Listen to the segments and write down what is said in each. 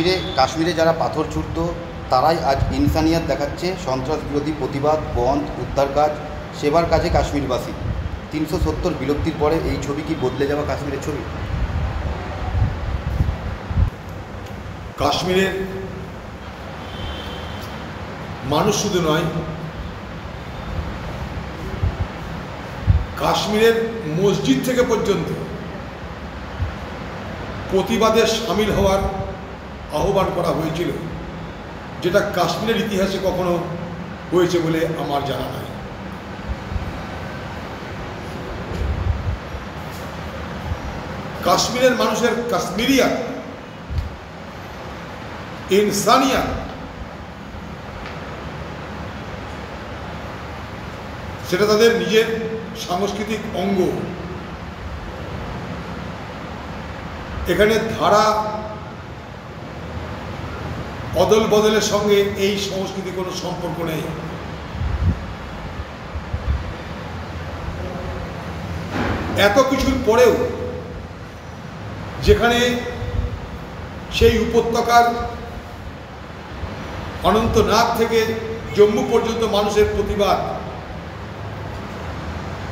কাশ্মীরে যারা পাথর ছুড়ত তারাই আজ ইনসানিয়াত দেখাচ্ছে। সন্ত্রাস বিরোধী প্রতিবাদ, বন্ধ, উদ্ধার কাজ, সেবার কাজে কাশ্মীরবাসী। ৩৭০ বিলক্তির পরে এই ছবি কি বদলে যাওয়া কাশ্মীরের ছবি? কাশ্মীরের মানুষ শুধু নয়, কাশ্মীরের মসজিদ থেকে পর্যন্ত প্রতিবাদে সামিল হওয়ার আহ্বান করা হয়েছিল, যেটা কাশ্মীরের ইতিহাসে কখনো হয়েছে বলে আমার জানা নাই। কাশ্মীরের মানুষের কাশ্মীরিয়াত, ইনসানিয়াত, সেটা তাদের নিজের সাংস্কৃতিক অঙ্গ। এখানে ধারা অদল বদলের সঙ্গে এই সংস্কৃতি কোনো সম্পর্ক নেই। এত কিছুর পরেও যেখানে সেই উপত্যকার অনন্তনাগ থেকে জম্মু পর্যন্ত মানুষের প্রতিবাদ,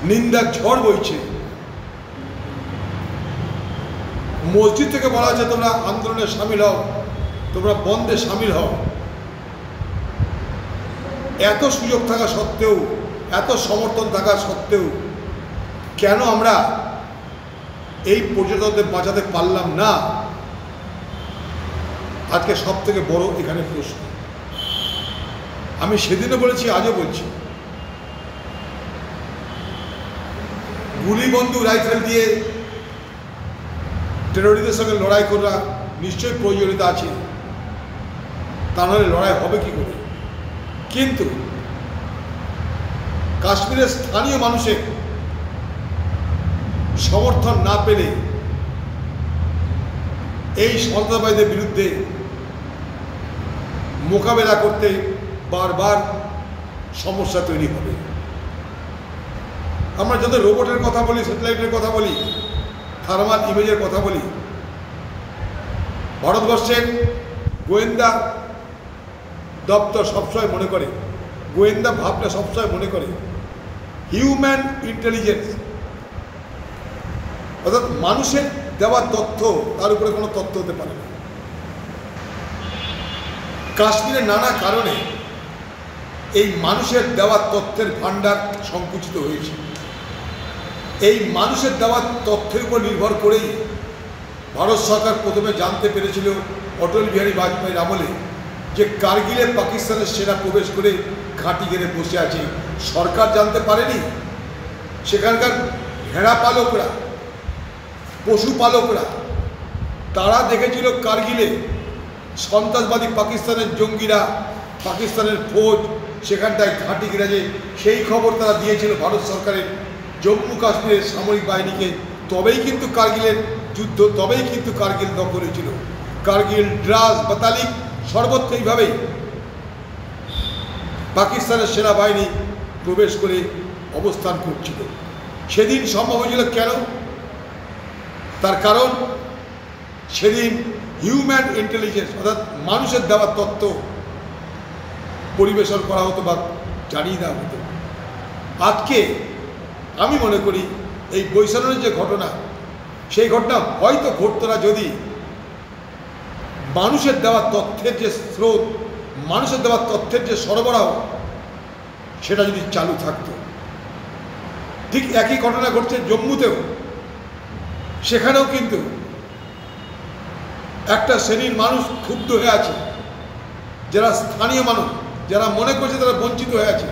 নিন্দার ঝড় বইছে, মসজিদ থেকে বলা হচ্ছে তোমরা আন্দোলনে সামিল হও, তোমরা বন্ধে সামিল হও। এত সুযোগ থাকা সত্ত্বেও, এত সমর্থন থাকা সত্ত্বেও কেন আমরা এই পর্যটকদের বাঁচাতে পারলাম না? আজকে সব থেকে বড় এখানে প্রশ্ন। আমি সেদিনও বলেছি, আজও বলছি, গুলি বন্দুক রাইফেল দিয়ে টেররিস্টদের সঙ্গে লড়াই করা নিশ্চয়ই প্রয়োজনীয়তা আছে, তা নাহলে লড়াই হবে কি করে? কিন্তু কাশ্মীরের স্থানীয় মানুষের সমর্থন না পেলে এই সন্ত্রাসবাদীদের বিরুদ্ধে মোকাবেলা করতে বারবার সমস্যা তৈরি হবে। আমরা যত রোবটের কথা বলি, স্যাটেলাইটের কথা বলি, থার্মাল ইমেজের কথা বলি, ভারতবর্ষের গোয়েন্দা দপ্তর সবসময় মনে করে, গোয়েন্দা ভাবনা সবসময় মনে করে হিউম্যান ইন্টেলিজেন্স, অর্থাৎ মানুষের দেওয়া তথ্য তার উপরে কোনো তথ্য হতে পারে না। কাশ্মীরের নানা কারণে এই মানুষের দেওয়া তথ্যের ভাণ্ডার সংকুচিত হয়েছে। এই মানুষের দেওয়া তথ্যের উপর নির্ভর করেই ভারত সরকার প্রথমে জানতে পেরেছিল অটল বিহারী বাজপেয়ীর আমলে যে কার্গিলে পাকিস্তানের সেনা প্রবেশ করে ঘাঁটি গেড়ে বসে আছে। সরকার জানতে পারেনি, সেখানকার ভেড়া পালকরা, পশুপালকরা, তারা দেখেছিল কার্গিলে সন্ত্রাসবাদী পাকিস্তানের জঙ্গিরা, পাকিস্তানের ফৌজ সেখানটায় ঘাঁটি গেড়েছে। সেই খবর তারা দিয়েছিল ভারত সরকারের জম্মু কাশ্মীরের সামরিক বাহিনীকে। তবেই কিন্তু কার্গিলের যুদ্ধ, তবেই কিন্তু কার্গিল দখল হয়েছিল। কার্গিল, দ্রাস, বাতালিক সর্বত্র এইভাবেই পাকিস্তানের সেনাবাহিনী প্রবেশ করে অবস্থান করছিল। সেদিন সম্ভব হয়েছিল কেন? তার কারণ সেদিন হিউম্যান ইন্টেলিজেন্স, অর্থাৎ মানুষের দেওয়া তথ্য পরিবেশন করা হতো বা জানিয়ে দেওয়া হতো। আজকে আমি মনে করি এই বৈষম্যের যে ঘটনা, সেই ঘটনা হয়তো ঘটতো না যদি মানুষের দেওয়া তথ্যের যে স্রোত, মানুষের দেওয়া তথ্যের যে সরবরাহ, সেটা যদি চালু থাকতো। ঠিক একই ঘটনা ঘটছে জম্মুতেও। সেখানেও কিন্তু একটা শ্রেণীর মানুষ ক্ষুব্ধ হয়ে আছে, যারা স্থানীয় মানুষ, যারা মনে করছে তারা বঞ্চিত হয়ে আছে,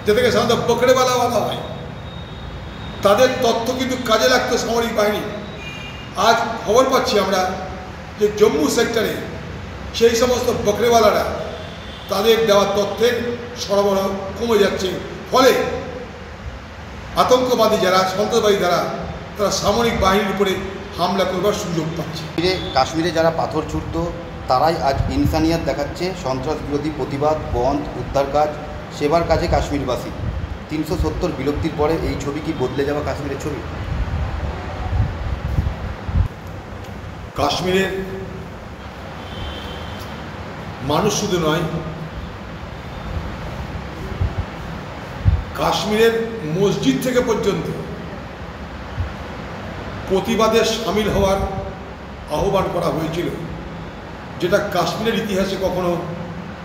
যাদেরকে সাধারণত বকড়েওয়ালা বলা হয়। তাদের তথ্য কিন্তু কাজে লাগতো সামরিক বাহিনী। আজ খবর পাচ্ছি আমরা যে জম্মু সেক্টরে সেই সমস্ত বকড়েওয়ালারা, তাদের দেওয়া তথ্যের সরবরাহ কমে যাচ্ছে। ফলে আতঙ্কবাদী যারা, সন্ত্রাসবাদী যারা, তারা সামরিক বাহিনীর উপরে হামলা করবার সুযোগ পাচ্ছে। কাশ্মীরে যারা পাথর ছুড়ত তারাই আজ ইনসানিয়াত দেখাচ্ছে। সন্ত্রাস বিরোধী প্রতিবাদ, বন্ধ, উদ্ধার কাজ, সেবার কাজে কাশ্মীরবাসী। ৩৭০ বিলক্তির পরে এই ছবি কি বদলে যাওয়া কাশ্মীরের ছবি? কাশ্মীরের মানুষ শুধু নয়, কাশ্মীরের মসজিদ থেকে পর্যন্ত প্রতিবাদে সামিল হওয়ার আহ্বান করা হয়েছিল, যেটা কাশ্মীরের ইতিহাসে কখনো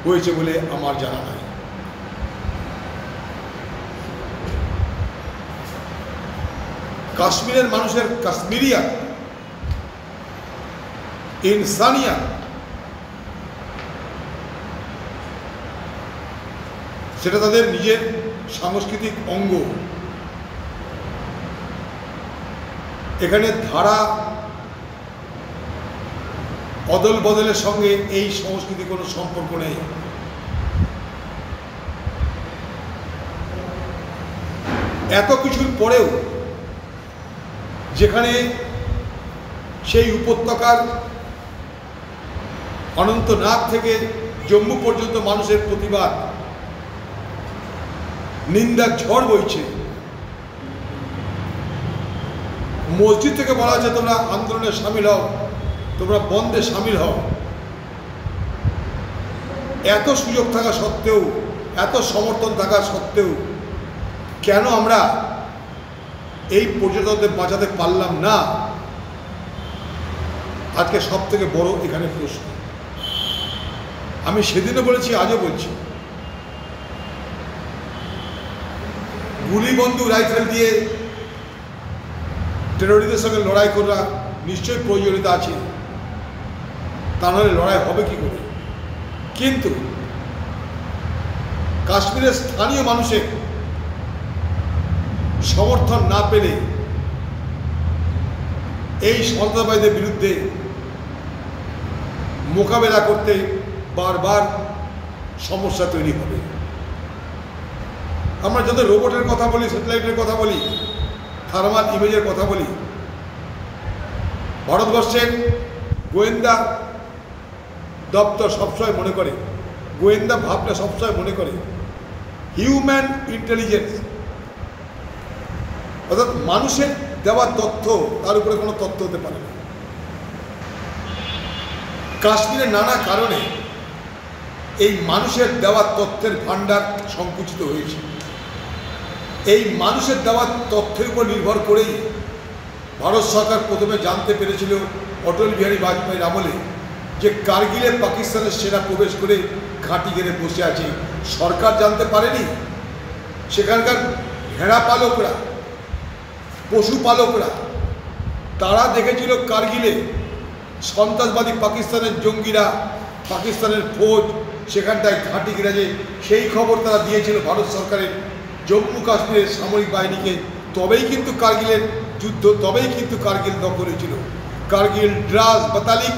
হয়েছে বলে আমার জানা নাই। কাশ্মীরের মানুষের কাশ্মীরিয়া, ইনসানিয়া, সেটা তাদের নিজের সাংস্কৃতিক অঙ্গ। এখানে ধারা অদল বদলের সঙ্গে এই সংস্কৃতি কোনো সম্পর্ক নেই। এত কিছুর পরেও যেখানে সেই উপত্যকার অনন্তনাগ থেকে জম্মু পর্যন্ত মানুষের প্রতিবাদ, নিন্দার ঝড় বইছে, মসজিদ থেকে বলা হচ্ছে তোমরা আন্দোলনে সামিল হও, তোমরা বন্ধে সামিল হও, এত সুযোগ থাকা সত্ত্বেও, এত সমর্থন থাকা সত্ত্বেও কেন আমরা এই পর্যটকদের বাঁচাতে পারলাম না? আজকে সব থেকে বড় এখানে প্রশ্ন। আমি সেদিনও বলেছি, আজও বলছি, গুলি বন্দুক রাইফেল দিয়ে টেররিস্টদের সঙ্গে লড়াই করা নিশ্চয়ই প্রয়োজনীয়তা আছে, তা নাহলে লড়াই হবে কি করে? কিন্তু কাশ্মীরের স্থানীয় মানুষের সমর্থন না পেলে এই সন্ত্রাসবাদীদের বিরুদ্ধে মোকাবেলা করতে বারবার সমস্যা তৈরি হবে। আমরা যত রোবটের কথা বলি, স্যাটেলাইটের কথা বলি, থার্মাল ইমেজের কথা বলি, ভারতবর্ষের গোয়েন্দা দপ্তর সবসময় মনে করে, গোয়েন্দা ভাবনা সবসময় মনে করে হিউম্যান ইন্টেলিজেন্স, অর্থাৎ মানুষের দেওয়া তথ্য তার উপরে কোনো তথ্য হতে পারে না। কাশ্মীরের নানা কারণে এই মানুষের দেওয়া তথ্যের ভাণ্ডার সংকুচিত হয়েছে। এই মানুষের দেওয়া তথ্যের উপর নির্ভর করেই ভারত সরকার প্রথমে জানতে পেরেছিল অটল বিহারী বাজপেয়ীর আমলে যে কার্গিলে পাকিস্তানের সেনা প্রবেশ করে ঘাঁটি ঘেরে বসে আছে। সরকার জানতে পারেনি, সেখানকার ভেড়া পালকরা, পশুপালকরা, তারা দেখেছিল কার্গিলে সন্ত্রাসবাদী পাকিস্তানের জঙ্গিরা, পাকিস্তানের ফৌজ সেখানটায় ঘাঁটি গেড়েছে। সেই খবর তারা দিয়েছিল ভারত সরকারের জম্মু কাশ্মীরের সামরিক বাহিনীকে। তবেই কিন্তু কার্গিলের যুদ্ধ, তবেই কিন্তু কার্গিল দখল হয়েছিল। কার্গিল, দ্রাস, বাতালিক